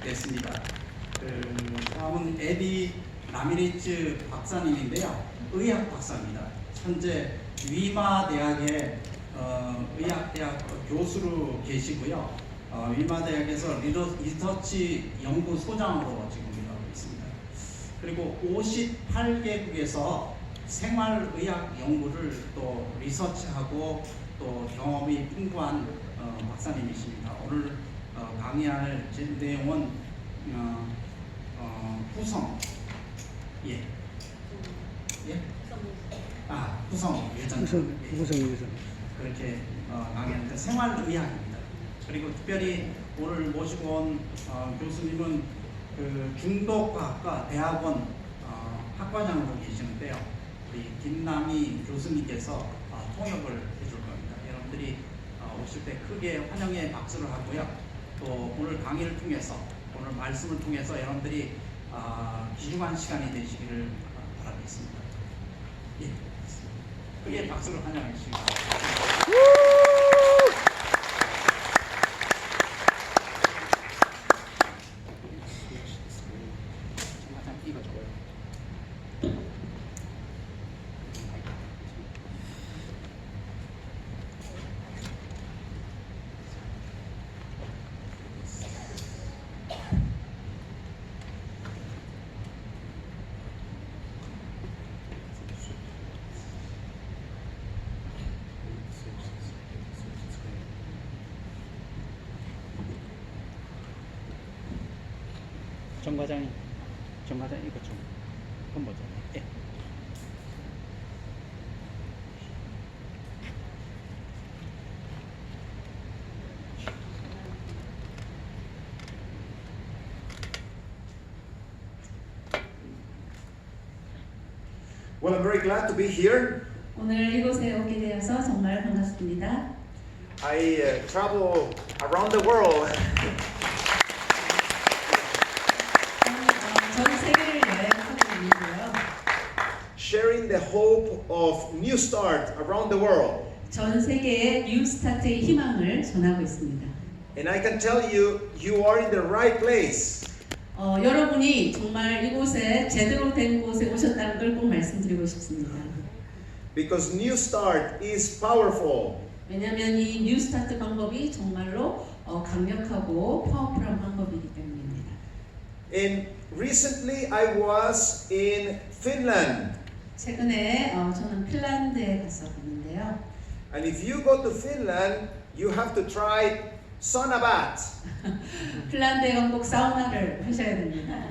됐습니다. 다음은 에디 라미레즈 박사님인데요. 의학 박사입니다. 현재 위마 대학의 의학대학 교수로 계시고요. 위마 대학에서 리서치 연구소장으로 지금 일하고 있습니다. 그리고 58개국에서 생활의학 연구를 또 리서치하고 또 경험이 풍부한 박사님이십니다. 오늘 강의할 내용은 후성유전학. 그렇게 강의하는데 생활의학입니다. 그리고 특별히 오늘 모시고 온 교수님은 그 중독과학과 대학원 학과장으로 계시는데요. 우리 김남희 교수님께서 통역을 해줄 겁니다. 여러분들이 오실 때 크게 환영의 박수를 하고요. 또 오늘 강의를 통해서, 오늘 말씀을 통해서 여러분들이 귀중한 시간이 되시기를 바라겠습니다. 예, 크게 박수를 환영해 주시기 바랍니다. 정 과장 이거 좀 한번 보죠. 예. Well, I'm very glad to be here. 오늘 이곳에 오게 되어서 정말 반갑습니다. I travel around the world. 전 세계를 여행하고 있고요. Sharing the hope of new start around the world. 전 세계에 뉴 스타트의 희망을 전하고 있습니다. And I can tell you, you are in the right place. 여러분이 정말 이곳에 제대로 된 곳에 오셨다는 걸 꼭 말씀드리고 싶습니다. Because new start is powerful. 왜냐하면 이 뉴 스타트 방법이 정말로 강력하고 파워풀한 방법이기 때문입니다. And recently I was in Finland. 최근에 저는 핀란드에 갔었는데요. And if you go to Finland, you have to try sauna bath. 핀란드에 가면 꼭 사우나를 하셔야 됩니다.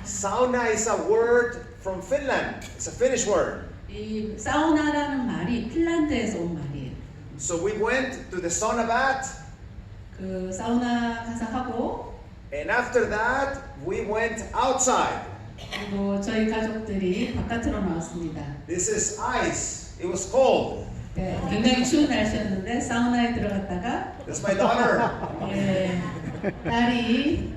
Sauna is a word from Finland. It's a Finnish word. 이 사우나라는 말이 핀란드에서 온 말이에요. So we went to the sauna bath. 그 사우나 가서 하고 And after that, we went outside. 그리고 저희 가족들이 바깥으로 나왔습니다. This is ice. It was cold. 네, 굉장히 추운 날씨였는데 사우나에 들어갔다가 That's my daughter. 예, 딸이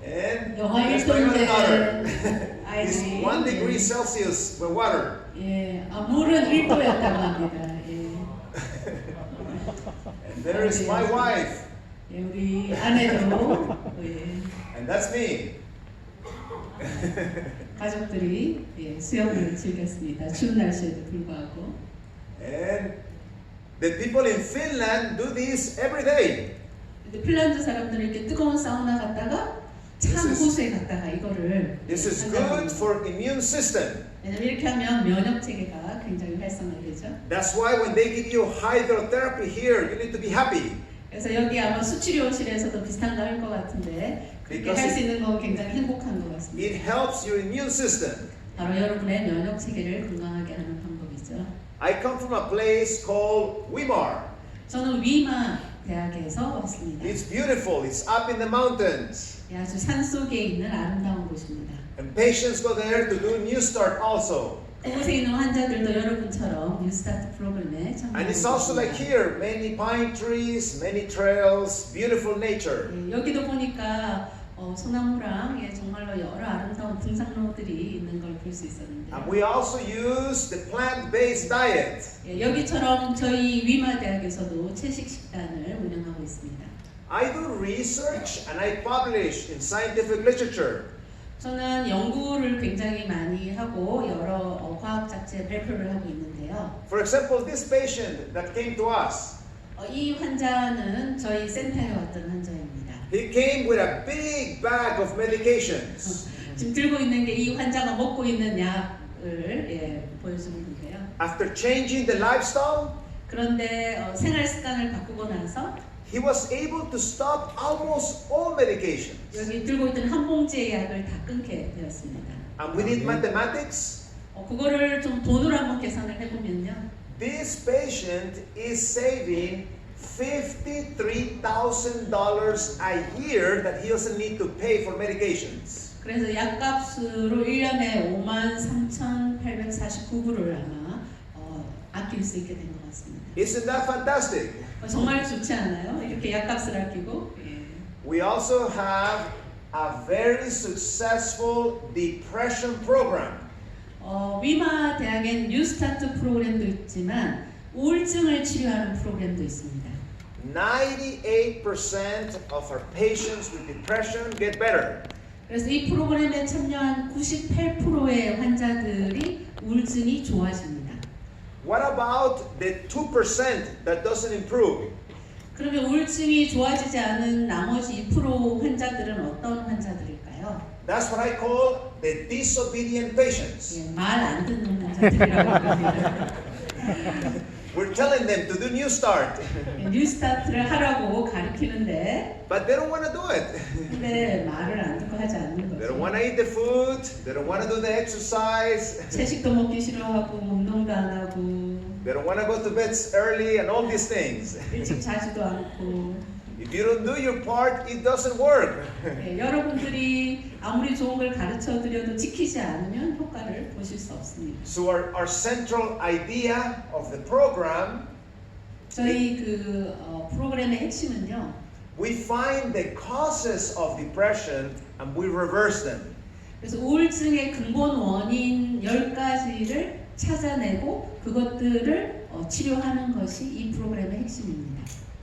And 영하 that's my other 1도인데 daughter. It's 아이들이 1 degree Celsius with water. 예, 물은 1도였다고 합니다. 예. And there is my wife. 예, 우리 아내도 예, And that's me. 가족들이 예, 수영을 즐겼습니다. 추운 날씨에도 불구하고. And the people in Finland do this every day. 근데 핀란드 사람들은 이렇게 뜨거운 사우나 갔다가 찬 호수에 갔다가 이거를 This is good for immune system. 왜냐면 이렇게 하면 면역 체계가 굉장히 활성화되죠. That's why when they give you hydrotherapy here, you need to be happy. 그래서 여기 아마 수치료실에서도 비슷한 거 할 것 같은데 그렇게 할 수 있는 건 굉장히 행복한 것 같습니다. It helps your immune system. 바로 여러분의 면역 체계를 건강하게 하는 방법이죠. I come from a place called Weimar. 저는 위마 대학에서 왔습니다. It's beautiful. It's up in the mountains. 아주 산 속에 있는 아름다운 곳입니다. And patients go there to do New Start also. 그곳에 있는 환자들도 여러분처럼 뉴스타트 프로그램에 참여하고 And it's also like here, many pine trees, many trails, beautiful nature. 예, 여기도 보니까 소나무랑 예, 정말로 여러 아름다운 등산로들이 있는 걸 볼 수 있었는데. And we also use the plant-based diet. 예, 여기처럼 저희 위마 대학에서도 채식 식단을 운영하고 있습니다. I do research and I publish in scientific literature. 저는 연구를 굉장히 많이 하고 여러 과학 잡지에 발표를 하고 있는데요. For example, this patient that came to us, 이 환자는 저희 센터에 왔던 환자입니다. he came with a big bag of medications. 지금 들고 있는 게 이 환자가 먹고 있는 약을 보여주는 건데요. After changing the lifestyle, 그런데 생활 습관을 바꾸고 나서 he was able to stop almost all medications. 여기 들고 있던 한 봉지의 약을 다 끊게 되었습니다. And we did mathematics. 그거를 좀 돈으로 한번 계산을 해보면요. This patient is saving $53,000 a year that he doesn't need to pay for medications. 그래서 약값으로 1년에 53,849불을 아마 아낄 수 있게 된 것 같습니다. Isn't that fantastic? 정말 좋지 않아요? 이렇게 약값을 아끼고. We also have a very successful depression program. 위마 대학엔 뉴스타트 프로그램도 있지만 우울증을 치료하는 프로그램도 있습니다. 98% of our patients with depression get better. 그래서 이 프로그램에 참여한 98%의 환자들이 우울증이 좋아집니다. What about the 2% that doesn't improve? 그러면 우울증이 좋아지지 않은 나머지 2% 환자들은 어떤 환자들일까요? That's what I call the disobedient patients. 말 안 듣는 환자들이라고 합니다. We're telling them to do New Start, 뉴스타트를 하라고 가르치는데 but they don't want to do it. 근데 말을 안 듣고 하지 않는 They don't 거죠. want to eat the food. They don't want to do the exercise. 채식도 먹기 싫어하고 운동도 안 하고 They don't want to go to bed early and all these things. 일찍 자지도 않고 If you don't do your part, it doesn't work. 여러분들이 아무리 좋은 걸 가르쳐 드려도 지키지 않으면 효과를 보실 수 없습니다. So our central idea of the program, 저희 프로그램의 핵심은요. we find the causes of depression and we reverse them. 그래서 우울증의 근본 원인 10가지를 찾아내고 그것들을 치료하는 것이 이 프로그램의 핵심입니다.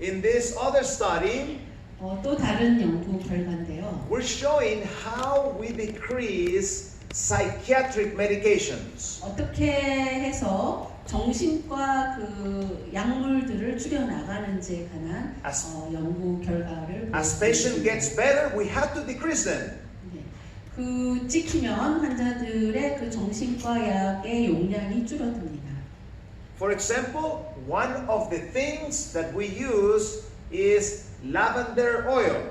In this other study, 또 다른 연구 결과인데요. we're showing how we decrease psychiatric medications. 어떻게 해서 정신과 약물들을 줄여 나가는지에 관한 연구 결과를 As patient gets better, we have to decrease them. 찍히면 환자들의 정신과 약의 용량이 줄어듭니다. For example, one of the things that we use is lavender oil.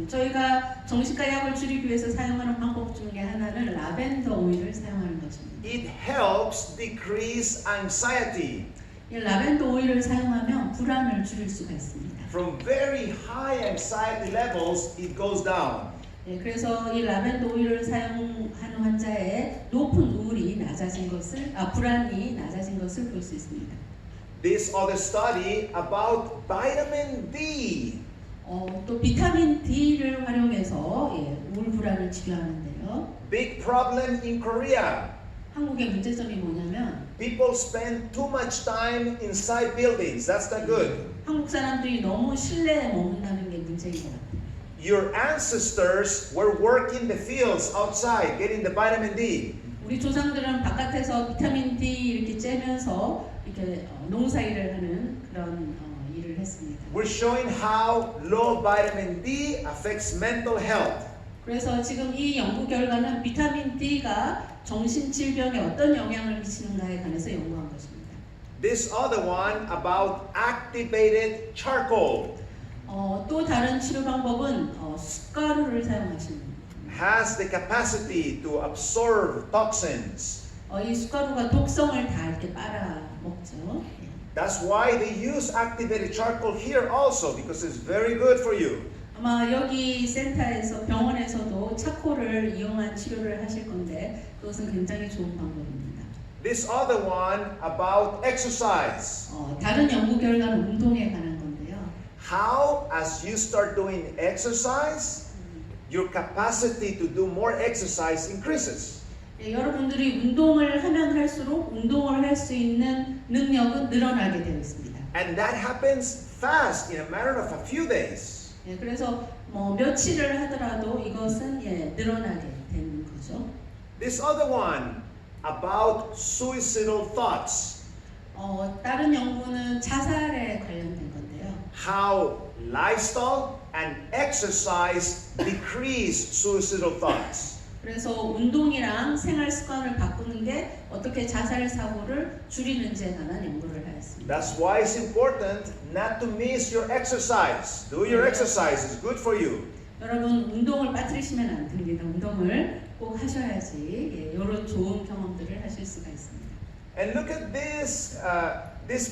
저희가 정신과 약을 줄이기 위해서 사용하는 방법 중에 하나는 라벤더 오일을 사용하는 것입니다. It helps decrease anxiety. 이 라벤더 오일을 사용하면 불안을 줄일 수가 있습니다. From very high anxiety levels, it goes down. 그래서 이 라벤더 오일을 사용하는 환자의 높은 우울이 낮아진 것을, 불안이 낮아진 것을 볼 수 있습니다. This other study about vitamin D. 또 비타민 D를 활용해서 우울 불안을 치료하는데요. Big problem in Korea. 한국의 문제점이 뭐냐면 People spend too much time inside buildings. That's not good. 한국 사람들이 너무 실내에 머문다는 게 문제인 것 같아요. Your ancestors were working the fields outside, getting the vitamin D. 우리 조상들은 바깥에서 비타민 D 이렇게 쬐면서 이렇게 농사일을 하는 그런 일을 했습니다. We're showing how low vitamin D affects mental health. 그래서 지금 이 연구 결과는 비타민 D가 정신 질병에 어떤 영향을 미치는가에 관해서 연구한 것입니다. This other one about activated charcoal. 또 다른 치료 방법은 숯가루를 사용하시는 겁니다. Has the capacity to absorb toxins. 이 숯가루가 독성을 다 이렇게 빨아 먹죠. That's why they use activated charcoal here also, because it's very good for you. 아마 여기 센터에서 병원에서도 차콜을 이용한 치료를 하실 건데 그것은 굉장히 좋은 방법입니다. This other one about exercise. 다른 연구 결과는 운동에 관한 건데요. How, as you start doing exercise, your capacity to do more exercise increases. 여러분들이 운동을 하면 할수록 운동을 할 수 있는 능력은 늘어나게 되어 있습니다. And that happens fast, in a matter of a few days. 예, 그래서 뭐 며칠을 하더라도 이것은 예, 늘어나게 되는 거죠. This other one about suicidal thoughts. 다른 연구는 자살에 관련된 건데요. How lifestyle and exercise decrease suicidal thoughts. 그래서 운동이랑 생활 습관을 바꾸는 게 어떻게 자살 사고를 줄이는지에 관한 연구를 하였습니다. That's why it's important not to miss your exercise. Do your exercise. It's good for you. 여러분 운동을 빠뜨리시면 안 됩니다. 운동을 꼭 하셔야지 예, 이런 좋은 경험들을 하실 수가 있습니다. And look at this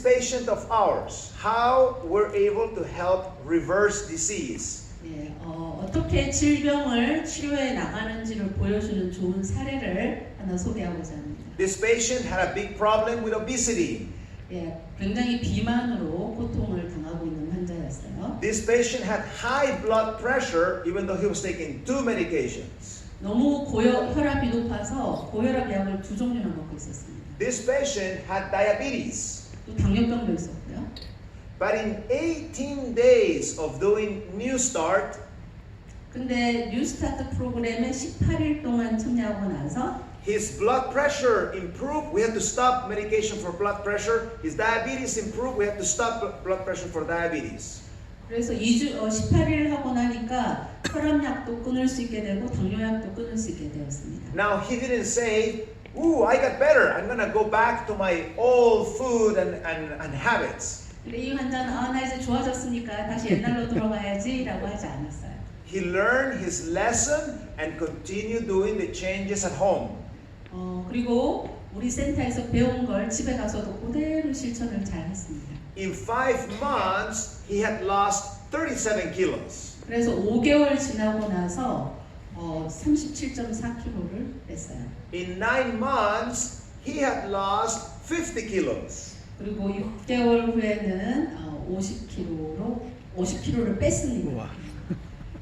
patient of ours. How we're able to help reverse disease. 예, 어떻게 질병을 치료해 나가는지를 보여주는 좋은 사례를 하나 소개하고자 합니다. This patient had a big problem with obesity. 예, 굉장히 비만으로 고통을 당하고 있는 환자였어요. This patient had high blood pressure even though he was taking 2 medications. 너무 혈압이 높아서 고혈압 약을 2종류나 먹고 있었습니다. This patient had diabetes. 또 당뇨병도 있었고요. But in 18 days of doing New Start, 근데 뉴스타트 프로그램에 18일 동안 참여하고 나서 his blood pressure improved. We had to stop medication for blood pressure. His diabetes improved. We had to stop blood pressure for diabetes. 그래서 18일 하고 나니까 혈압약도 끊을 수 있게 되고 당뇨약도 끊을 수 있게 되었습니다. Now he didn't say, "Ooh, I got better. I'm gonna go back to my old food and habits." 근데 이 환자는 나 이제 좋아졌으니까 다시 옛날로 돌아가야지라고 하지 않았어요. He learned his lesson and continued doing the changes at home. 그리고 우리 센터에서 배운 걸 집에 가서도 그대로 실천을 잘 했습니다. In 5 months, he had lost 37 kilos. 그래서 5개월 지나고 나서 37.4kg를 뺐어요. In 9 months, he had lost 50 kilos. 그리고 6개월 후에는 50kg를 뺐습니다.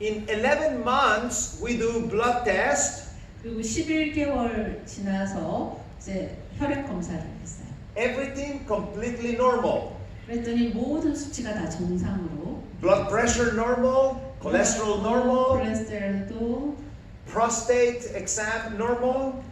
In 11 months, we do blood test. 그리고 11개월 지나서 이제 혈액 검사를 했어요. Everything completely normal. 그랬더니 모든 수치가 다 정상으로. Blood pressure normal, cholesterol normal, 콜레스테롤도 prostate exam normal.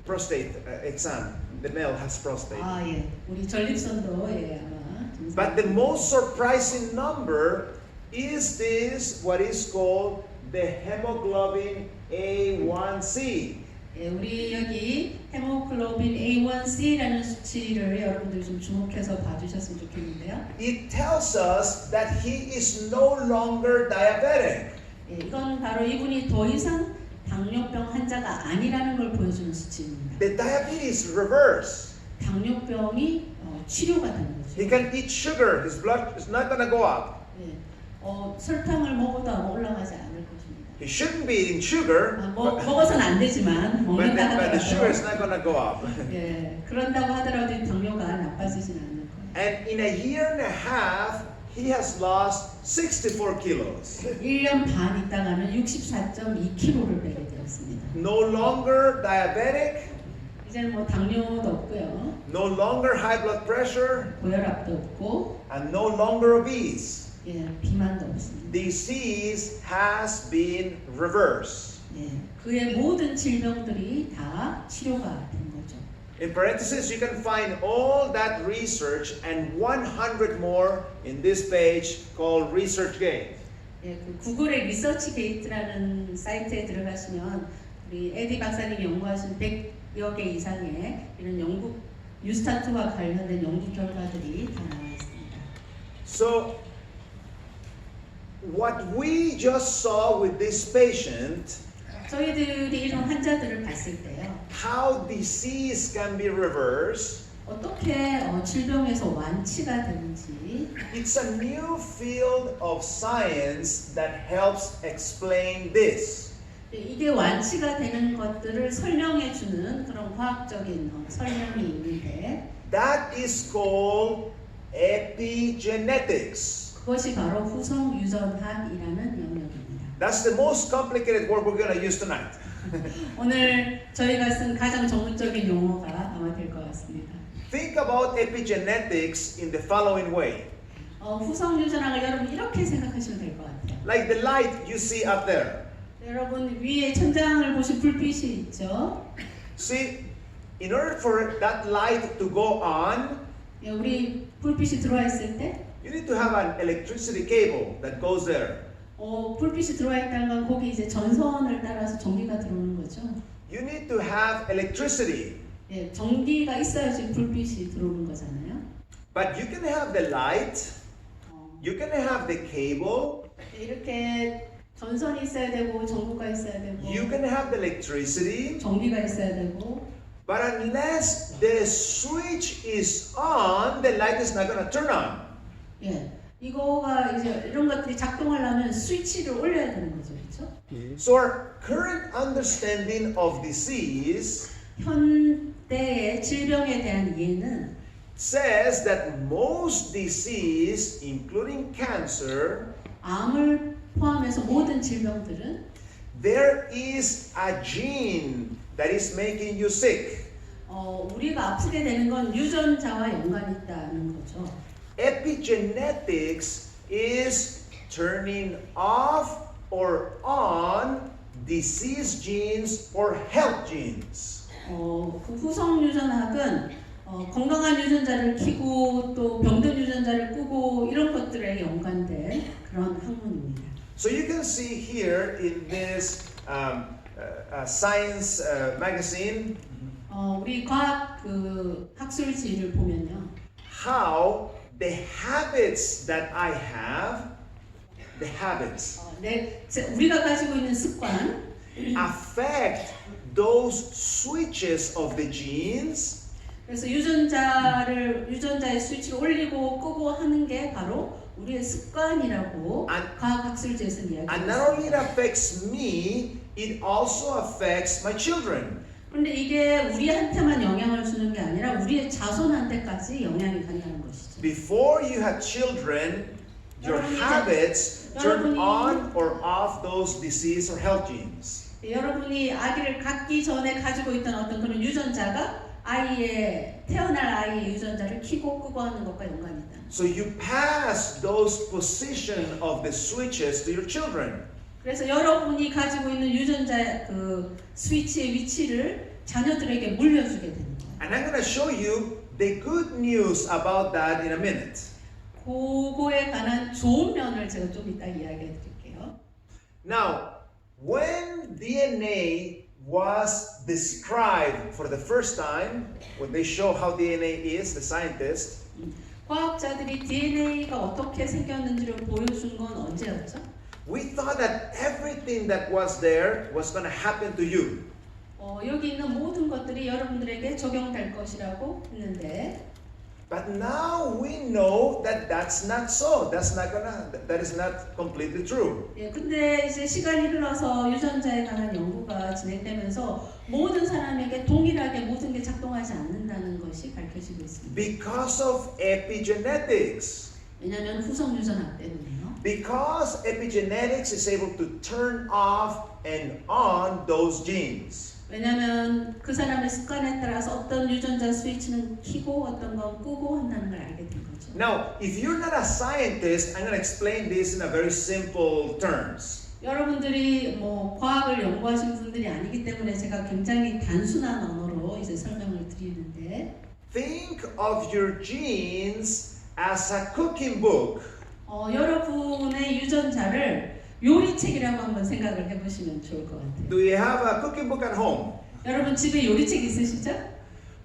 Prostate exam. The male has prostate. 예. 우리 전립선도 예, 아마 정상. But the most surprising number is this, what is called the hemoglobin A1C. 예, 우리 여기 헤모글로빈 A1C라는 수치를 여러분들 좀 주목해서 봐주셨으면 좋겠는데요. It tells us that he is no longer diabetic. 예, 이건 바로 이분이 더 이상 당뇨병 환자가 아니라는 걸 보여주는 수치입니다. The diabetes reverse. 당뇨병이 치료가 되는 거죠. He can eat sugar. His blood is not going to go up. 예, 설탕을 먹어도 아마 올라가지 않을 것입니다. He shouldn't be eating sugar, 먹어서는 안 되지만 but 먹는다 the sugar is 하더라도 not going to go up. 예, 그런다고 하더라도 당뇨가 나빠지진 않을 거예요. And in a year and a half, he has lost 64 kilos. 1년 반 있다가는 64.2kg를 빼게 되었습니다. No longer diabetic, 이제는 뭐 당뇨도 없고요. no longer high blood pressure, 고혈압도 없고 and no longer obese. 예, 비만도 없습니다. Disease has been reversed. 예, 그의 모든 질병들이 다 치료가 된 거죠. In parentheses, you can find all that research and 100 more in this page called ResearchGate. 예, 그 구글의 리서치 게이트라는 사이트에 들어가시면 우리 에디 박사님이 연구하신 100여 개 이상의 이런 연구 뉴스타트와 관련된 연구 결과들이 다 나와 있습니다. So, what we just saw with this patient, 저희들이 이런 환자들을 봤을 때요. how disease can be reversed, 어떻게 질병에서 완치가 되는지 it's a new field of science that helps explain this. 이게 완치가 되는 것들을 설명해 주는 그런 과학적인 설명이 있는데 That is called epigenetics. 그것이 바로 후성유전학이라는 영역입니다. That's the most complicated word we're going to use tonight. 오늘 저희가 쓴 가장 전문적인 용어가 아마 될 것 같습니다. Think about epigenetics in the following way. 후성유전학을 여러분 이렇게 생각하시면 될 것 같아요. Like the light you see up there. 여러분 위에 천장을 보신 불빛이 있죠. See, in order for that light to go on, 예, 우리 불빛이 들어와 있을 때 you need to have an electricity cable that goes there. 불빛이 들어와 있다는 건 거기 이제 전선을 따라서 전기가 들어오는 거죠. You need to have electricity. 예, 전기가 있어야지 불빛이 들어오는 거잖아요. But you can have the light, you can have the cable, 이렇게 전선이 있어야 되고 전구가 있어야 되고 you can have the electricity, 전기가 있어야 되고 but unless the switch is on, the light is not going to turn on. 예, 이거가 이제 이런 것들이 작동하려면 스위치를 올려야 되는 거죠, 그렇죠? So our current understanding of disease 현대의 질병에 대한 이해는 says that most disease, including cancer, 암을 포함해서 모든 질병들은 there is a gene that is making you sick. 우리가 아프게 되는 건 유전자와 연관이 있다는 거죠. Epigenetics is turning off or on disease genes or health genes. 그 후성유전학은 건강한 유전자를 켜고 또 병든 유전자를 끄고 이런 것들에 연관된 그런 학문입니다. So you can see here in this science magazine 우리 과학 그 학술지를 보면요. how the habits that I have, the habits, 우리가 가지고 있는 습관 affect those switches of the genes. 그래서 유전자의 스위치를 올리고 끄고 하는 게 바로 우리의 습관이라고 과학 학술지에서는 And not only it 이야기했습니다. affects me, it also affects my children. 그런데 이게 우리한테만 영향을 주는 게 아니라 우리의 자손한테까지 영향이 간다는 것이죠. Before you have children, your habits turn on or off those disease or health genes. 여러분이 아기를 갖기 전에 가지고 있던 어떤 그런 유전자가 태어날 아이의 유전자를 켜고 끄고 하는 것과 연관이 있다. So you pass those position of the switches to your children. 그래서 여러분이 가지고 있는 유전자 그 스위치의 위치를 자녀들에게 물려주게 되는 거예요. And I'm going to show you the good news about that in a minute. 그거에 관한 좋은 면을 제가 좀 이따 이야기해 드릴게요. Now, when DNA was described for the first time, when they show how DNA is, the scientists, 과학자들이 DNA가 어떻게 생겼는지를 보여준 건 언제였죠? we thought that everything that was there was going to happen to you. 여기 있는 모든 것들이 여러분들에게 적용될 것이라고 했는데, But now we know that that's not so. That is not completely true. 예, 근데 이제 시간이 흘러서 유전자에 관한 연구가 진행되면서 모든 사람에게 동일하게 모든 게 작동하지 않는다는 것이 밝혀지고 있습니다. Because of epigenetics. 왜냐하면 후성유전학 때문에요. Because epigenetics is able to turn off and on those genes. 왜냐하면 그 사람의 습관에 따라서 어떤 유전자 스위치는 켜고 어떤 건 끄고 한다는 걸 알게 된 거죠. Now, if you're not a scientist, I'm going to explain this in a very simple terms. 여러분들이 뭐 과학을 연구하신 분들이 아니기 때문에 제가 굉장히 단순한 언어로 이제 설명을 드리는데, Think of your genes as a cooking book. 여러분의 유전자를 요리책이라고 한번 생각을 해보시면 좋을 것 같아요. Do you have a cooking book at home? 여러분 집에 요리책 있으시죠?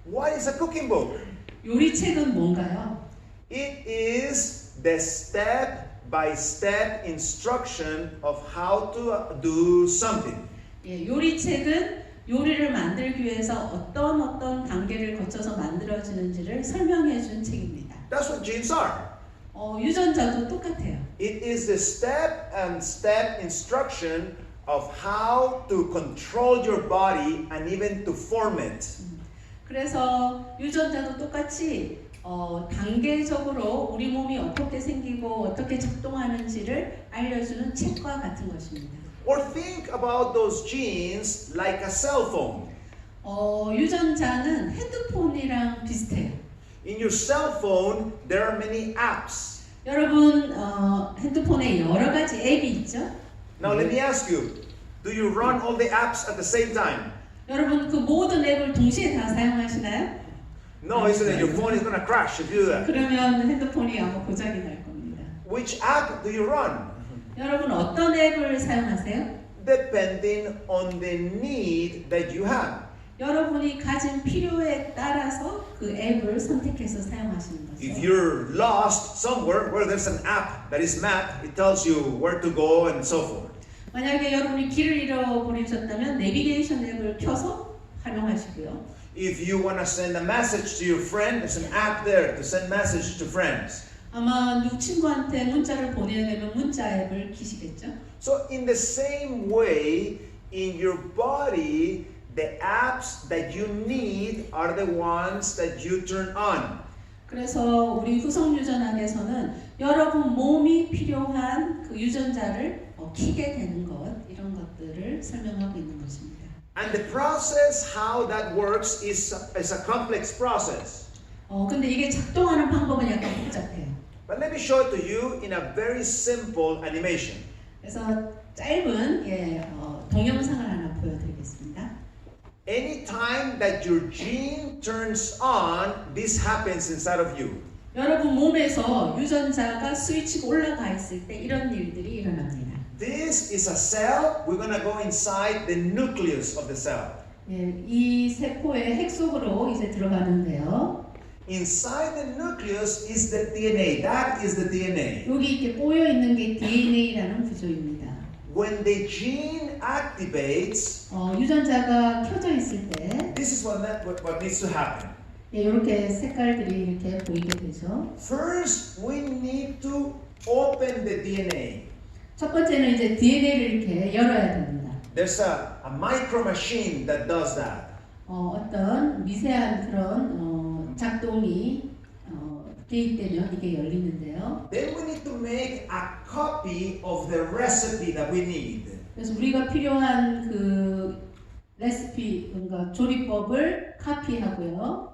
What is a cooking book? 요리책은 뭔가요? It is the step-by-step instruction of how to do something. 예, 요리책은 요리를 만들기 위해서 어떤 단계를 거쳐서 만들어지는지를 설명해 준 책입니다. That's what genes are. 유전자도 똑같아요. It is the step-and-step instruction of how to control your body and even to form it. 그래서 유전자도 똑같이 단계적으로 우리 몸이 어떻게 생기고 어떻게 작동하는지를 알려주는 책과 같은 것입니다. Or think about those genes like a cell phone. 유전자는 핸드폰이랑 비슷해요. In your cell phone, there are many apps. 여러분 핸드폰에 여러 가지 앱이 있죠? Now let me ask you, do you run all the apps at the same time? 여러분 그 모든 앱을 동시에 다 사용하시나요? No, isn't it? Your phone is going to crash if you do that. 그러면 핸드폰이 아마 고장이 날 겁니다. Which app do you run? 여러분 어떤 앱을 사용하세요? Depending on the need that you have. 여러분이 가진 필요에 따라서 그 앱을 선택해서 사용하시는 If 거죠. you're lost somewhere where there's an app that is map, it tells you where to go and so forth. 만약에 여러분이 길을 잃어버리셨다면 내비게이션 앱을 켜서 활용하시고요. If you want to send a message to your friend, there's an app there to send message to friends. 아마 누구 친구한테 문자를 보내야 되면 문자 앱을 키시겠죠? So in the same way, in your body, the apps that you need are the ones that you turn on. 그래서 우리 후성유전학에서는 여러분 몸이 필요한 그 유전자를 키게 되는 것 이런 것들을 설명하고 있는 것입니다. And the process how that works is a complex process. 근데 이게 작동하는 방법은 약간 복잡해요. But let me show it to you in a very simple animation. 그래서 짧은 동영상을 하나 보여드리겠습니다. Anytime that your gene turns on, this happens inside of you. 여러분 몸에서 유전자가 스위치가 올라가 있을 때 이런 일들이 일어납니다. This is a cell. We're going to go inside the nucleus of the cell. 이 세포의 핵 속으로 이제 들어가는데요. Inside the nucleus is the DNA. That is the DNA. 여기 이렇게 꼬여 있는 게 DNA라는 구조입니다. When the gene activates, 유전자가 켜져 있을 때 this is what needs to happen. 이렇게 색깔들이 이렇게 보이게 되죠. First, we need to open the DNA. 첫 번째는 이제 DNA를 이렇게 열어야 됩니다. There's a micro machine that does that. 어떤 미세한 그런 작동이 개입되면 이게 열리는데요. Then we need to make a copy of the recipe that we need. 그래서 우리가 필요한 그 레시피, 그러니까 조리법을 카피하고요.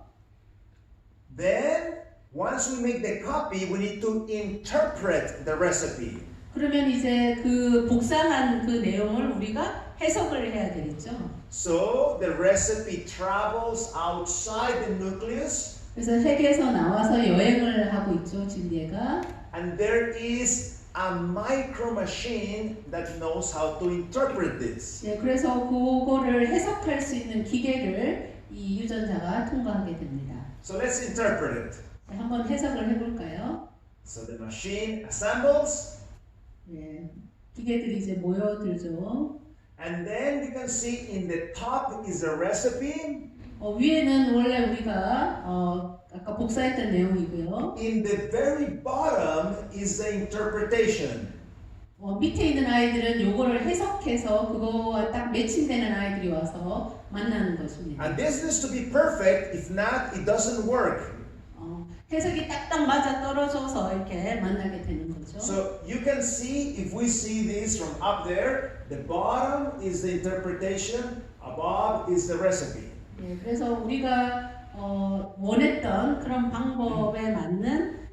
Then, once we make the copy, we need to interpret the recipe. 그러면 이제 그 복사한 그 내용을 우리가 해석을 해야 되겠죠. So the recipe travels outside the nucleus, 그래서 핵에서 나와서 여행을 하고 있죠, 지금 얘가. and there is a micro machine that knows how to interpret this. 그래서 그거를 해석할 수 있는 기계를 이 유전자가 통과하게 됩니다. So let's interpret it. 한번 해석을 해볼까요? So the machine assembles, 기계들이 이제 모여들죠. and then you can see in the top is a recipe. 위에는 원래 우리가 아까 복사했던 내용이고요. In the very bottom is the interpretation. 밑에 있는 아이들은 요거를 해석해서 그거와 딱 매칭되는 아이들이 와서 만나는 것입니다. And this needs to be perfect. If not, it doesn't work. 해석이 딱딱 맞아 떨어져서 이렇게 만나게 되는 거죠. So you can see, if we see this from up there, the bottom is the interpretation, above is the recipe. 그래서 우리가 원했던 그런 방법에 맞는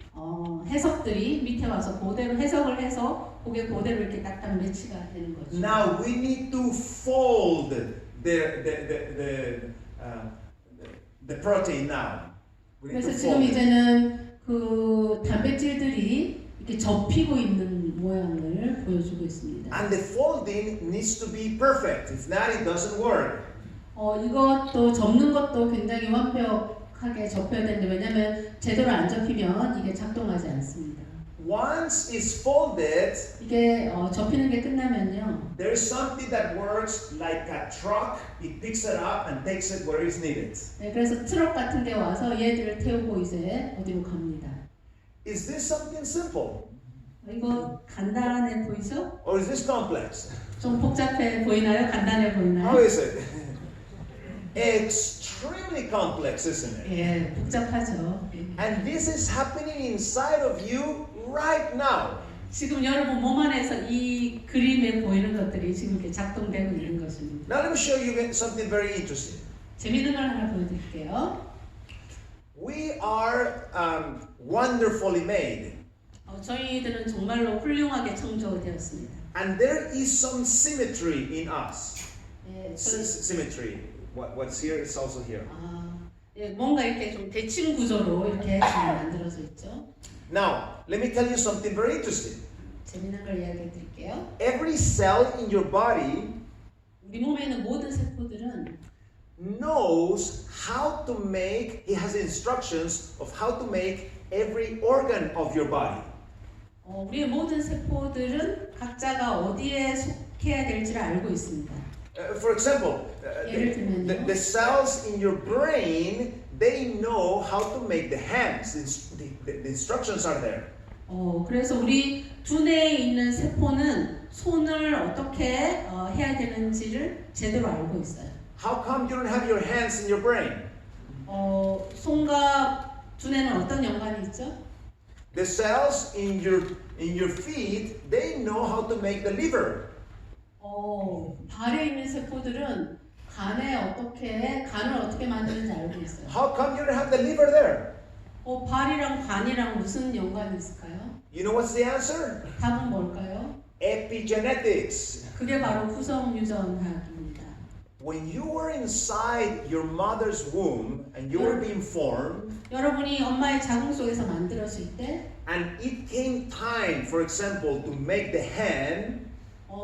해석들이 밑에 와서 그대로 해석을 해서 그게 그대로 이렇게 딱딱 매치가 되는 거죠. Now we need to fold the protein now. We need 그래서 to 지금 fold it. 이제는 그 단백질들이 이렇게 접히고 있는 모양을 보여주고 있습니다. And the folding needs to be perfect. If not, it doesn't work. 이것도 접는 것도 굉장히 완벽하게 접혀야 되는데 왜냐하면 제대로 안 접히면 이게 작동하지 않습니다. Once it's folded, 이게 접히는 게 끝나면요. there is something that works like a truck. It picks it up and takes it where it's needed. 그래서 트럭 같은 데 와서 얘들을 태우고 이제 어디로 갑니다. Is this something simple? 이거 간단해 보이죠? Or is this complex? 좀 복잡해 보이나요? 간단해 보이나요? How is it? Extremely complex, isn't it? 복잡하죠. And this is happening inside of you right now. 지금 여러분 몸 안에서 이 그림에 보이는 것들이 지금 이렇게 작동되고 있는 것입니다. Now let me show you something very interesting. 재밌는 걸 하나 보여드릴게요. We are wonderfully made. 저희들은 정말로 훌륭하게 창조되었습니다. And there is some symmetry in us. 예, Symmetry. What's here is also here. 예, 뭔가 이렇게 좀 대칭 구조로 이렇게 잘 만들어져 있죠. Now, let me tell you something very interesting. 재미난 걸 이야기해 드릴게요. Every cell in your body 우리 몸에 있는 모든 세포들은 knows how to make, he has instructions of how to make every organ of your body. 우리의 모든 세포들은 각자가 어디에 속해야 될지를 알고 있습니다. For example, the cells in your brain, they know how to make the hands. The instructions are there. 그래서 우리 두뇌에 있는 세포는 손을 어떻게 해야 되는지를 제대로 알고 있어요. How come you don't have your hands in your brain? 손과 두뇌는 어떤 연관이 있죠? The cells in your feet, they know how to make the liver. 발에 있는 세포들은 간을 어떻게 만드는지 알고 있어요. How come you don't have the liver there? 발이랑 간이랑 무슨 연관이 있을까요? You know what's the answer? 답은 뭘까요? Epigenetics. 그게 바로 후성유전학입니다. When you were inside your mother's womb and you were being formed, 여러분이 엄마의 자궁 속에서 만들어질 때, and it came time, for example, to make the hand,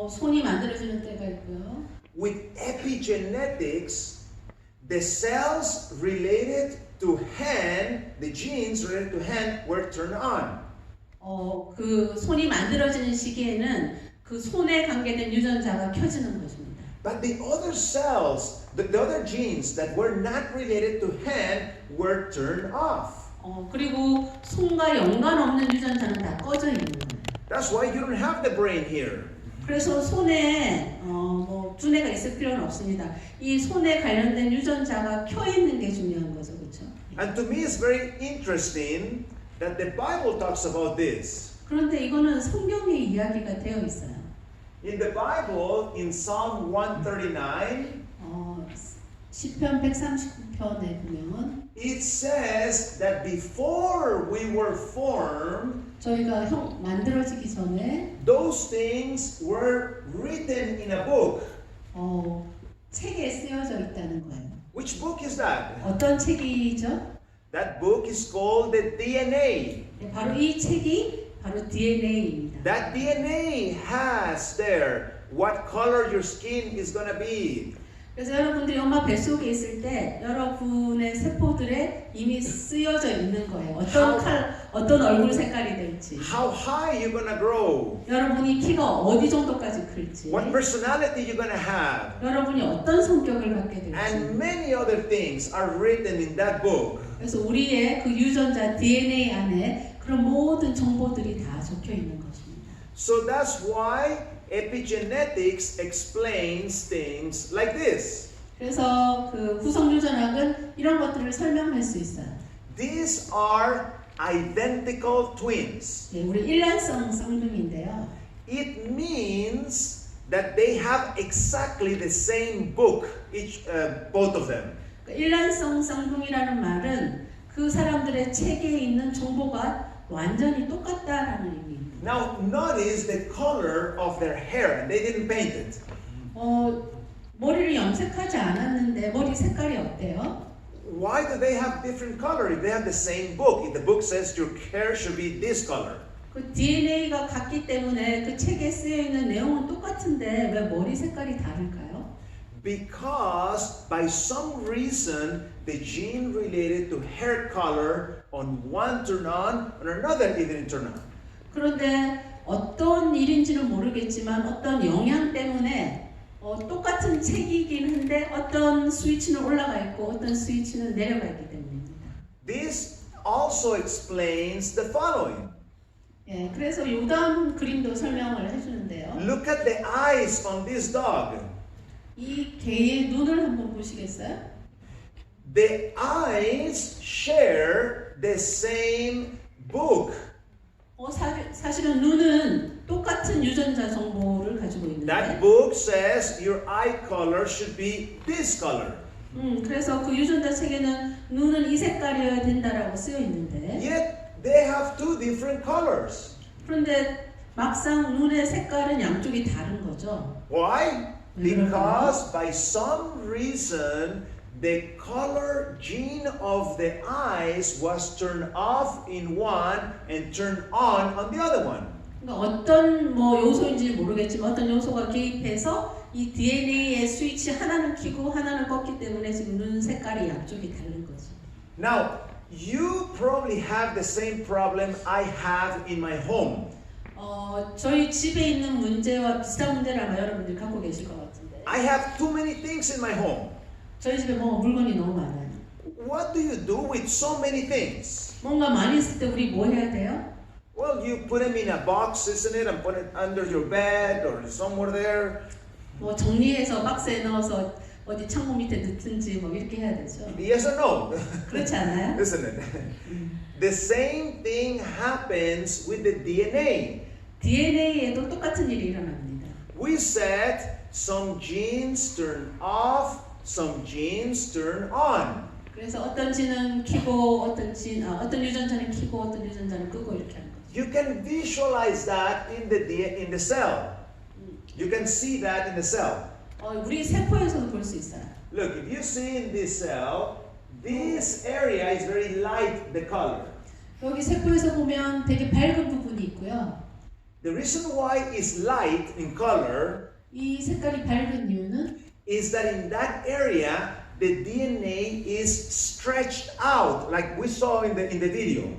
손이 만들어지는 때가 있고요. with epigenetics, the cells related to hand, the genes related to hand were turned on. 그 손이 만들어지는 시기에는 그 손에 관계된 유전자가 켜지는 것입니다. But the other cells, the other genes that were not related to hand were turned off. 그리고 손과 연관 없는 유전자는 다 꺼져 있는 거예요. That's why you don't have the brain here. 그래서 손에 두뇌가 있을 필요는 없습니다. 이 손에 관련된 유전자가 켜 있는 게 중요한 거죠, 그렇죠? And to me, it's very interesting that the Bible talks about this. 그런데 이거는 성경의 이야기가 되어 있어요. In the Bible, in Psalm 139, 시편 139편에 보면 it says that before we were formed, 저희가 만들어지기 전에 those things were written in a book. 책에 쓰여져 있다는 거예요. Which book is that? 어떤 책이죠? That book is called the DNA. 바로 이 책이 바로 DNA입니다. That DNA has there what color your skin is going to be. 그래서 여러분들이 엄마 뱃속에 있을 때 여러분의 세포들에 이미 쓰여져 있는 거예요. 어떤 얼굴 색깔이 될지. How high you're going to grow. 여러분이 키가 어디 정도까지 클지. What personality you're going to have. 여러분이 어떤 성격을 갖게 될지. And many other things are written in that book. 그래서 우리의 그 유전자 DNA 안에 그런 모든 정보들이 다 적혀 있는 것입니다. So that's why epigenetics explains things like this. 그래서 그 후성유전학은 이런 것들을 설명할 수 있어요. These are identical twins. 네, 우리 일란성 쌍둥이인데요. It means that they have exactly the same book, both of them. 일란성 쌍둥이라는 말은 그 사람들의 책에 있는 정보가 완전히 똑같다라는 의미입니다. Now notice the color of their hair. They didn't paint it. 머리를 염색하지 않았는데 머리 색깔이 어때요? Why do they have different color if they have the same book? If the book says your hair should be this color. 그 DNA가 같기 때문에 그 책에 쓰여 있는 내용은 똑같은데 왜 머리 색깔이 다를까요? Because by some reason the gene related to hair color on one turn on another didn't turn on. 그런데 어떤 일인지는 모르겠지만 어떤 영향 때문에 똑같은 책이긴 한데 어떤 스위치는 올라가 있고 어떤 스위치는 내려가 있기 때문입니다. This also explains the following. 예, 그래서 요다음 그림도 설명을 해주는데요. Look at the eyes on this dog. 이 개의 눈을 한번 보시겠어요? The eyes share the same book. 사실은 눈은 똑같은 유전자 정보를 가지고 있는데. That book says your eye color should be this color. 그래서 그 유전자 책에는 눈은 이 색깔이어야 된다라고 쓰여 있는데. Yet they have two different colors. 그런데 막상 눈의 색깔은 양쪽이 다른 거죠. Why? 왜 그럴까요? Because by some reason the color gene of the eyes was turned off in one and turned on the other one. 그러니까 어떤 뭐 요소인지 모르겠지만 어떤 요소가 개입해서 이 DNA의 스위치 하나는 켜고 하나는 껐기 때문에 지금 눈 색깔이 양쪽이 다른 거죠. Now, you probably have the same problem I have in my home. 저희 집에 있는 문제와 비슷한 문제를 아마 여러분들이 갖고 계실 것 같은데. I have too many things in my home. 저희 집에 뭐 물건이 너무 많아요. What do you do with so many things? 뭔가 많이 있을 때 우리 뭐 해야 돼요? Well, you put them in a box, isn't it, and put it under your bed or somewhere there. 뭐 정리해서 박스에 넣어서 어디 창문 밑에 넣든지 뭐 이렇게 해야 되죠. Yes or no? 그렇지 않아요? Isn't it? The same thing happens with the DNA. DNA에도 똑같은 일이 일어납니다. We said some genes turn off, some genes turn on. 그래서 어떤 지는 켜고 어떤 유전자는 켜고 어떤 유전자는 끄고 이렇게 하는 거죠. You can visualize that in the cell. You can see that in the cell. 우리 세포에서도 볼 수 있어요. Look, if you see in this cell, this area is very light, the color. 여기 세포에서 보면 되게 밝은 부분이 있고요. The reason why it's light in color 이 색깔이 밝은 이유는 is that in that area, the DNA is stretched out, like we saw in the video.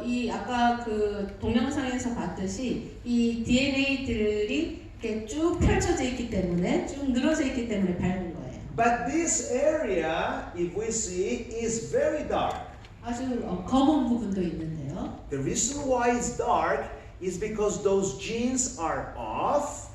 이 아까 그 동영상에서 봤듯이 이 DNA들이 이렇게 쭉 펼쳐져 있기 때문에 쭉 늘어져 있기 때문에 밝은 거예요. But this area, if we see, is very dark. 아주 검은 부분도 있는데요. The reason why it's dark is because those genes are off.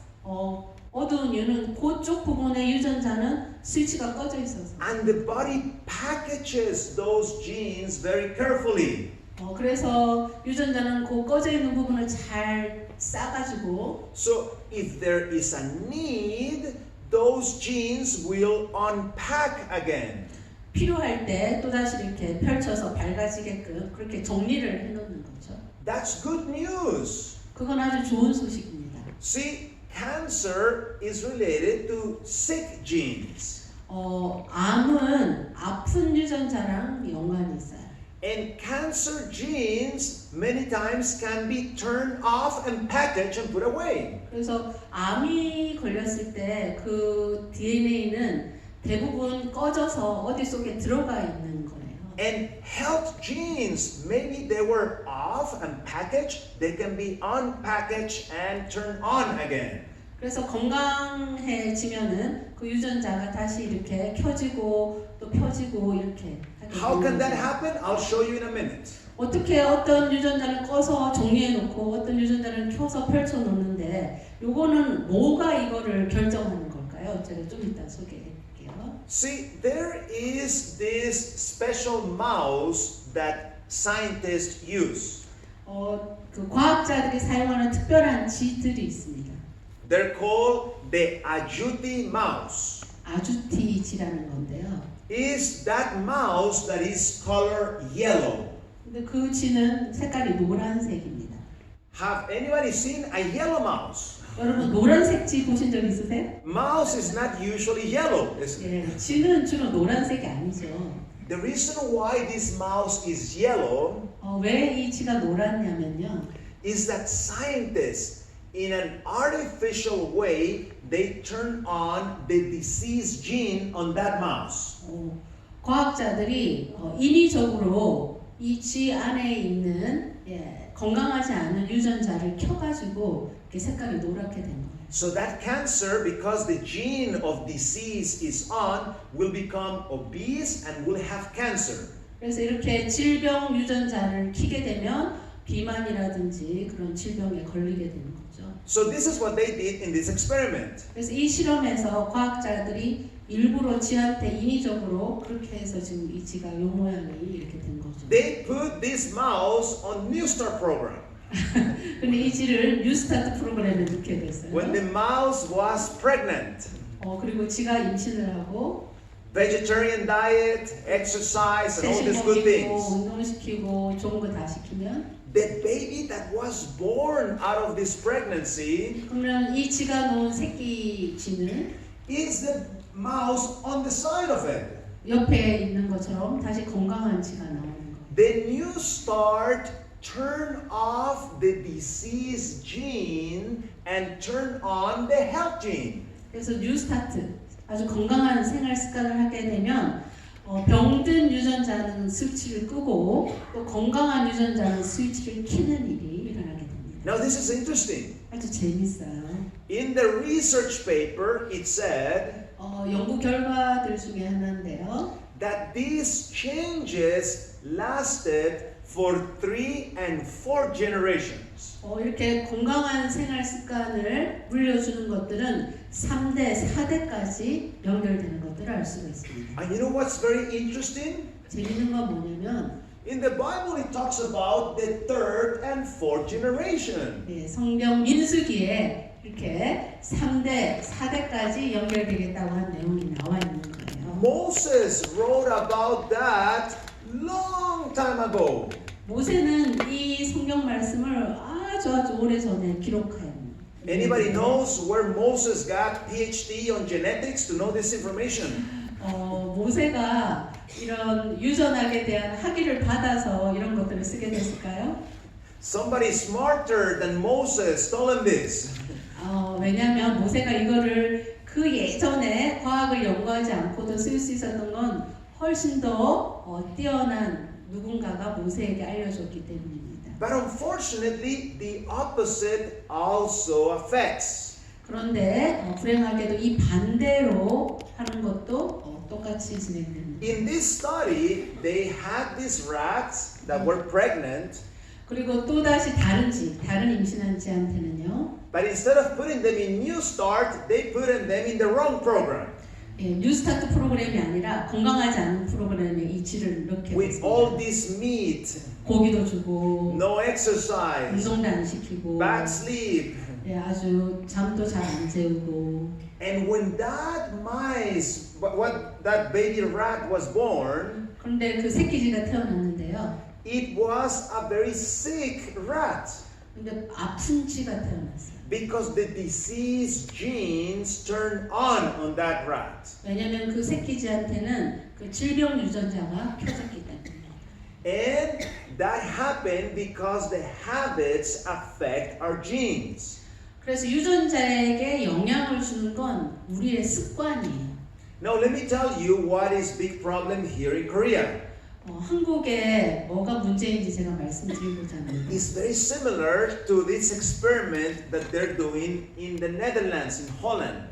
어두운 이유는 그쪽 부분의 유전자는 스위치가 꺼져 있어서. And the body packages those genes very carefully. 그래서 유전자는 그 꺼져 있는 부분을 잘 싸가지고. So if there is a need, those genes will unpack again. 필요할 때 또다시 이렇게 펼쳐서 밝아지게끔 그렇게 정리를 해놓는 거죠. That's good news. 그건 아주 좋은 소식입니다. See, cancer is related to sick genes. 암은 아픈 유전자랑 연관이 있어요. And cancer genes many times can be turned off and packaged and put away. 그래서 암이 걸렸을 때 그 DNA는 대부분 꺼져서 어디 속에 들어가 있는 거예요. And health genes, maybe they were off and packaged, they can be unpackaged and turned on again. 그래서 건강해지면은 그 유전자가 다시 이렇게 켜지고 또 펴지고 이렇게 하게 How can 되는 that 거죠. happen? I'll show you in a minute. 어떻게 어떤 유전자를 꺼서 정리해 놓고 어떤 유전자를 켜서 펼쳐 놓는데 요거는 뭐가 이거를 결정하는 걸까요? 제가 좀 이따 소개해 드릴게요. See, there is this special mouse that scientists use. 그 과학자들이 사용하는 특별한 쥐들이 있습니다. They're called the agouti mouse. 아주티 쥐라는 건데요. Is that mouse that is color yellow? 근데 그 쥐는 색깔이 노란색입니다. Have anybody seen a yellow mouse? 여러분 노란색 쥐 보신 적 있으세요? Mouse is not usually yellow, is it? 예, 쥐는 주로 노란색이 아니죠. The reason why this mouse is yellow 왜 이 쥐가 노랗냐면요. is that scientists, in an artificial way, they turn on the disease gene on that mouse. 과학자들이 인위적으로 이 쥐 안에 있는 건강하지 않은 유전자를 켜가지고 이렇게 색깔이 노랗게 된 거예요. So that cancer, because the gene of disease is on, will become obese and will have cancer. 그래서 이렇게 질병 유전자를 켜게 되면 비만이라든지 그런 질병에 걸리게 되는 거죠. So this is what they did in this experiment. 그래서 이 실험에서 과학자들이 일부러 쥐한테 인위적으로 그렇게 해서 지금 이 쥐가 요 모양이 이렇게 된 거죠. They put this mouse on Newstar program. 근데 이 쥐를 뉴스타트 프로그램에 넣게 됐어요. When the mouse was pregnant. 그리고 쥐가 임신을 하고 vegetarian diet, exercise, and all these good 채식 things, 먹이고 운동시키고 좋은 거 다 시키면 the baby that was born out of this pregnancy 그러면 이 쥐가 놓은 새끼 쥐는 is the mouse on the side of it. 옆에 있는 것처럼 다시 건강한 쥐가 나오는 거예요. Then you start turn off the disease gene and turn on the health gene. 그래서 뉴스타트, 아주 건강한 생활 습관을 하게 되면 병든 유전자는 스위치를 끄고 또 건강한 유전자는 스위치를 켜는 일이 일어나게 됩니다. Now this is interesting. 아주 재밌어요. In the research paper, it said 연구 결과들 중에 하나인데요. that these changes lasted for 3 and 4 generations. 이렇게 건강한 생활 습관을 물려주는 것들은 3대, 4대까지 연결되는 것들을 알 수가 있습니다. And you know what's very interesting? 재밌는 건 뭐냐면 In the Bible, it talks about the 3rd and 4th generation. 성경 민수기에 이렇게 3대, 4대까지 연결되겠다고 한 내용이 나와 있는 거예요. Moses wrote about that long time ago. 모세는 이 성경 말씀을 아주 오래전에 기록해요. Anybody knows where Moses got PhD on genetics to know this information? 모세가 이런 유전학에 대한 학위를 받아서 이런 것들을 쓰게 됐을까요? Somebody smarter than Moses told him this. 왜냐하면 모세가 이거를 그 예전에 과학을 연구하지 않고도 쓸 수 있었던 건 훨씬 더 뛰어난 누군가가 모세에게 알려줬기 때문입니다. But unfortunately, the opposite also affects. 그런데 불행하게도 이 반대로 하는 것도 똑같이 진행됩니다. In this study, they had these rats that were pregnant, 그리고 또 다시 다른 임신한 쥐한테는요. but instead of putting them in New Start, they put them in the wrong program. 뉴스타트 프로그램이 아니라 건강하지 않은 프로그램에 이 쥐를 넣게 With 됐습니다. all this meat, 고기도 주고 no exercise, 운동도 안 시키고 bad sleep. 아주 잠도 잘 안 재우고 And when that mice, what that baby rat was born, 그런데 그 새끼쥐가 태어났는데요. it was a very sick rat 근데 아픈 쥐가 태어났어요. because the disease genes turned on that rat. 왜냐하면 그 새끼쥐한테는 그 질병 유전자가 켜졌기 때문에. And that happened because the habits affect our genes. 그래서 유전자에게 영향을 주는 건 우리의 습관이에요. Now let me tell you what is big problem here in Korea. 한국에 뭐가 문제인지 제가 말씀드리고자 합니다. It's very similar to this experiment that they're doing in the Netherlands, in Holland.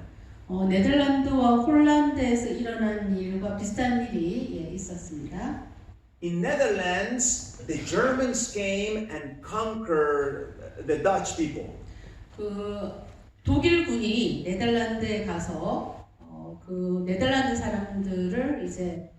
네덜란드와 홀란드에서 일어난 일과 비슷한 일이 있었습니다. In Netherlands, the Germans came and conquered the Dutch people. 그 독일군이 네덜란드에 가서 그 네덜란드 사람들을 이제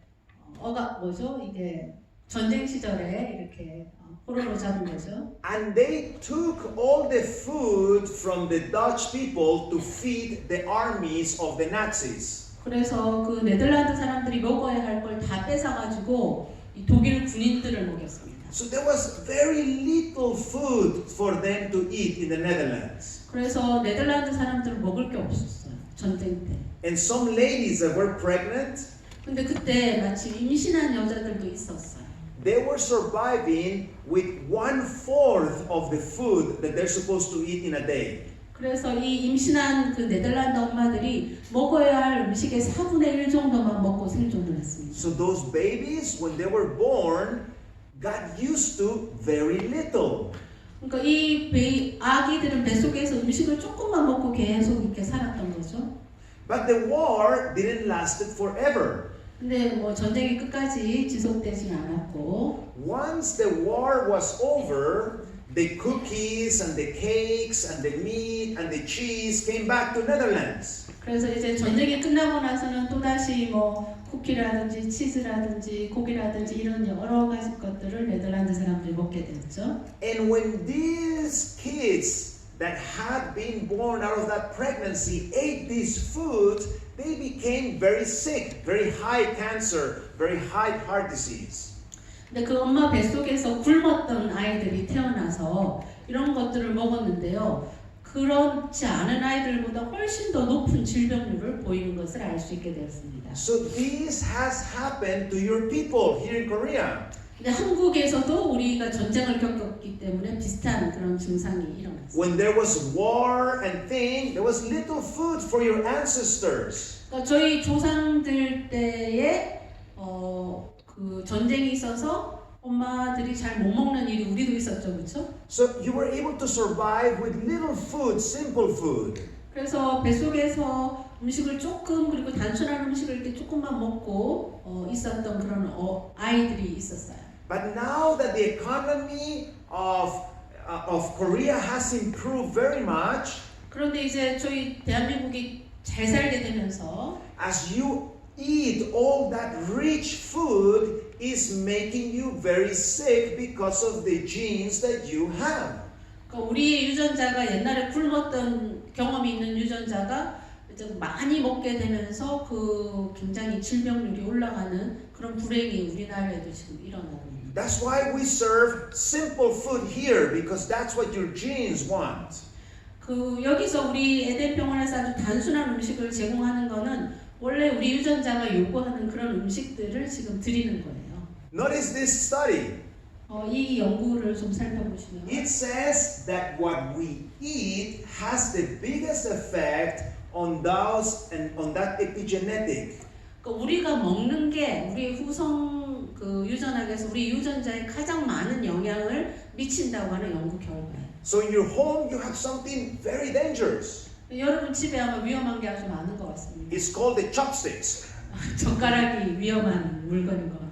이게 전쟁 시절에 이렇게 포로로 잡은 거죠. And they took all the food from the Dutch people to feed the armies of the Nazis. 그래서 그 네덜란드 사람들이 먹어야 할 걸 다 뺏어가지고 이 독일 군인들을 먹였습니다. So there was very little food for them to eat in the Netherlands. 그래서 네덜란드 사람들은 먹을 게 없었어요. 전쟁 때. And some ladies that were pregnant, 근데 그때 마침 임신한 여자들도 있었어요. they were surviving with 1/4 of the food that they're supposed to eat in a day. 그래서 이 임신한 그 네덜란드 엄마들이 먹어야 할 음식의 4분의 1 정도만 먹고 생존을 했습니다. So those babies, when they were born, got used to very little. 그러니까 이 아기들은 뱃속에서 음식을 조금만 먹고 계속 이렇게 살았던 거죠. But the war didn't last forever. 근데 전쟁이 끝까지 지속되진 않았고 Once the war was over, the cookies and the cakes and the meat and the cheese came back to Netherlands. 그래서 이제 전쟁이 끝나고 나서는 또다시 쿠키라든지 치즈라든지 고기라든지 이런 여러 가지 것들을 네덜란드 사람들이 먹게 되었죠. And when these kids that had been born out of that pregnancy ate this food, they became very sick, very high cancer, very high heart disease. 근데 그 엄마 뱃속에서 굶었던 아이들이 태어나서 이런 것들을 먹었는데요. 그렇지 않은 아이들보다 훨씬 더 높은 질병률을 보이는 것을 알 수 있게 되었습니다. So this has happened to your people here in Korea. 근데 한국에서도 우리가 전쟁을 겪었기 때문에 비슷한 그런 증상이 일어났어요. When there was war and things, there was little food for your ancestors. 그러니까 저희 조상들 때에 그 전쟁이 있어서 엄마들이 잘 못 먹는 일이 우리도 있었죠, 그렇죠? So you were able to survive with little food, simple food. 그래서 뱃속에서 음식을 조금 그리고 단순한 음식을 이렇게 조금만 먹고 있었던 그런 아이들이 있었어요. But now that the economy of Korea has improved very much, 그런데 이제 저희 대한민국이 잘 살게 되면서 as you eat all that rich food is making you very sick because of the genes that you have. 그러니까 우리의 유전자가 옛날에 굶었던 경험이 있는 유전자가 이제 많이 먹게 되면서 그 굉장히 질병률이 올라가는 그런 불행이 우리나라에도 지금 일어나고 있는. That's why we serve simple food here because that's what your genes want. 그 여기서 우리 에덴병원에서 아주 단순한 음식을 제공하는 거는 원래 우리 유전자가 요구하는 그런 음식들을 지금 드리는 거예요. Notice this study. 이 연구를 좀 살펴보시면 It says that what we eat has the biggest effect on those and on that epigenetic. 그러니까 우리가 먹는 게 우리 후성 그 유전학에서 우리 유전자에 가장 많은 영향을 미친다고 하는 연구 결과예요. So in your home you have something very dangerous. 여러분 집에 아마 위험한 게 아주 많은 것 같습니다. It's called the chopsticks. 젓가락이 위험한 물건인 것 같아요.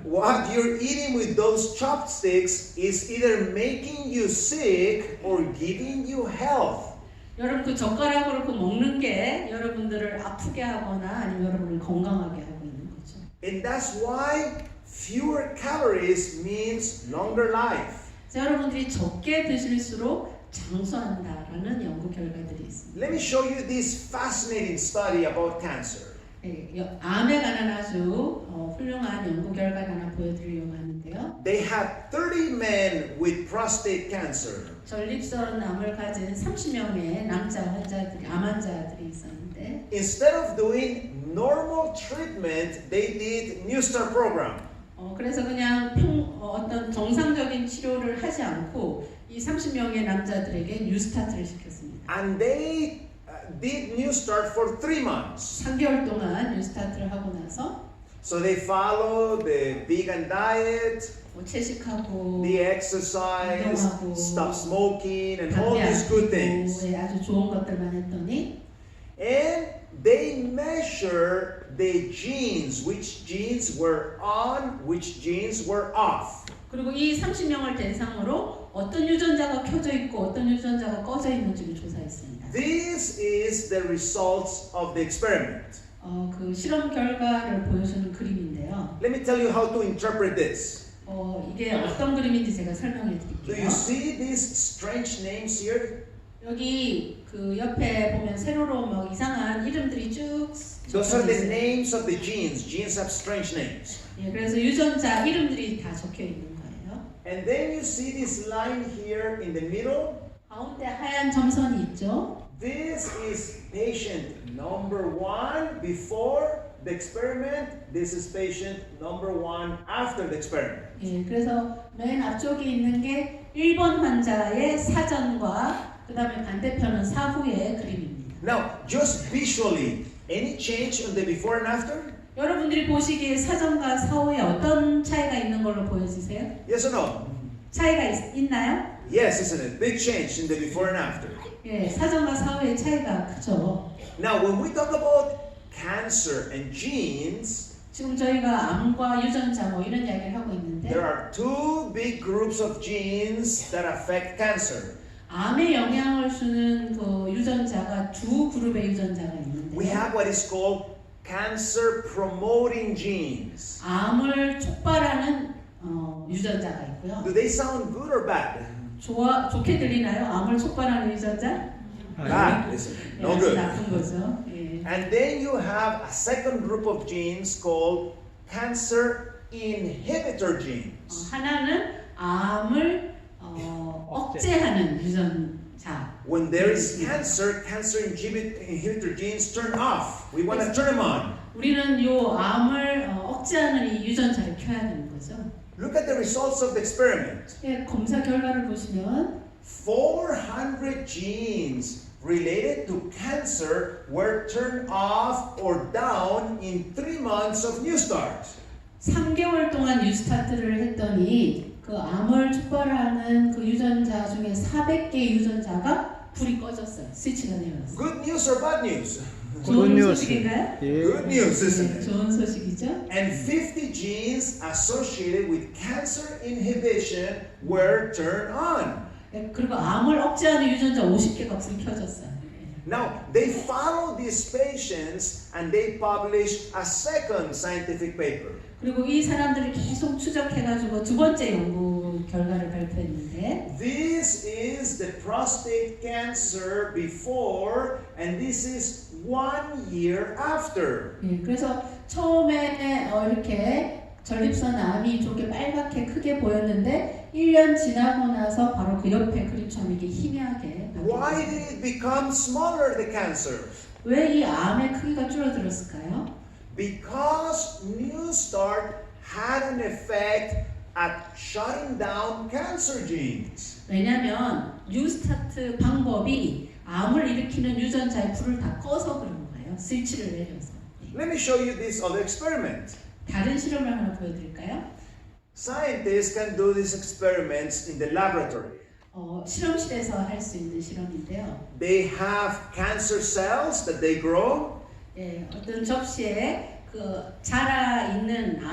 What you're eating with those chopsticks is either making you sick or giving you health. 여러분 그 젓가락으로 그 먹는 게 여러분들을 아프게 하거나 아니면 여러분을 건강하게 하고 있는 거죠. And that's why fewer calories means longer life. 여러분들이 적게 드실수록 장수한다라는 연구 결과들이 있습니다. Let me show you this fascinating study about cancer. 암에 관한 아주 훌륭한 연구 결과를 하나 보여드리려고 하는데요. They had 30 men with prostate cancer. 전립선 암을 가진 30명의 남자 환자들이 암 환자들이 있었는데 Instead of doing normal treatment, they did New Star program. 그래서 그냥 어떤 정상적인 치료를 하지 않고 이 30명의 남자들에게 뉴스타트를 시켰습니다. And they did New Start for 3 months. 3개월 동안 뉴스타트를 하고 나서 So they follow the vegan diet, 채식하고 the exercise, 운동하고, stop smoking, and all 담배 안 these good things. 피우고, 아주 좋은 것들만 했더니 And they measure the genes, which genes were on, which genes were off. 그리고 이 30명을 대상으로 어떤 유전자가 켜져 있고 어떤 유전자가 꺼져 있는지를 조사했습니다. This is the results of the experiment. 그 실험 결과를 보여주는 그림인데요. Let me tell you how to interpret this. 이게 어떤 그림인지 제가 설명해 Do 드릴게요. you see these strange names here? 여기 그 옆에 보면 세로로 막 이상한 이름들이 쭉 Those are the 적혀 있어요. names of the genes. Genes have strange names. 예, 그래서 유전자 이름들이 다 적혀 있는 거예요. And then you see this line here in the middle. 가운데 하얀 점선이 있죠. This is patient number 1 before the experiment. This is patient number 1 after the experiment. 예, 그래서 맨 앞쪽에 있는 게 1번 환자의 사전과 그 다음에 반대편은 사후의 그림입니다. Now, just visually, any change on the before and after? 여러분들이 보시기에 사전과 사후에 어떤 차이가 있는 걸로 보여지세요? Yes or no? 차이가 있나요? Yes, isn't it? Big change in the before and after. 예, 사전과 사후의 차이가 크죠. Now, when we talk about cancer and genes, 지금 저희가 암과 유전자 뭐 이런 이야기를 하고 있는데 there are 2 big groups of genes that affect cancer. 암에 영향을 주는 그 유전자가 두 그룹의 유전자가 있는데 We have what is called cancer promoting genes. 암을 촉발하는 유전자가 있고요. Do they sound good or bad? 좋게 들리나요? 암을 촉발하는 유전자? Bad. Listen, 예, no 아주 good. 나쁜 거죠. 예. And then you have a second group of genes called cancer inhibitor genes. 하나는 암을 억제하는 유전자. When there is cancer, cancer inhibitor genes turn off. We want to turn them on. 우리는 요 암을 억제하는 이 유전자를 켜야 되는 거죠. Look at the results of the experiment. 예, 검사 결과를 보시면 400 genes related to cancer were turned off or down in 3 months of New Start. 3개월 동안 뉴스타트를 했더니 그 암을 촉발하는 그 유전자 중에 400개 유전자가 불이 꺼졌어요. 스위치가 되었어요. Good news or bad news? 좋은 소식인가요? Good news, isn't 네, it? 좋은 소식이죠. And 50 genes associated with cancer inhibition were turned on. 네, 그리고 암을 억제하는 유전자 50개가 불이 켜졌어요. Now, they followed these patients and they published a second scientific paper. 그리고 이 사람들을 계속 추적해가지고 두 번째 연구 결과를 발표했는데 This is the prostate cancer before and this is 1 year after. 예, 그래서 처음에 이렇게 전립선 암이 이렇게 빨갛게 크게 보였는데 1년 지나고 나서 바로 그 옆에 그림처럼 이게 희미하게 Why did it become smaller, the cancer? 왜 이 암의 크기가 줄어들었을까요? Because New Start had an effect at shutting down cancer genes. 왜냐하면 뉴스타트 방법이 암을 일으키는 유전자의 불을 다 꺼서 그런 거예요. 스위치를 내려서. Let me show you this other experiment. 다른 실험을 하나 보여드릴까요? Scientists can do these experiments in the laboratory. 실험실에서 할 수 있는 실험인데요. They have cancer cells that they grow. 예, 어떤 접시에 그 자라 있는 암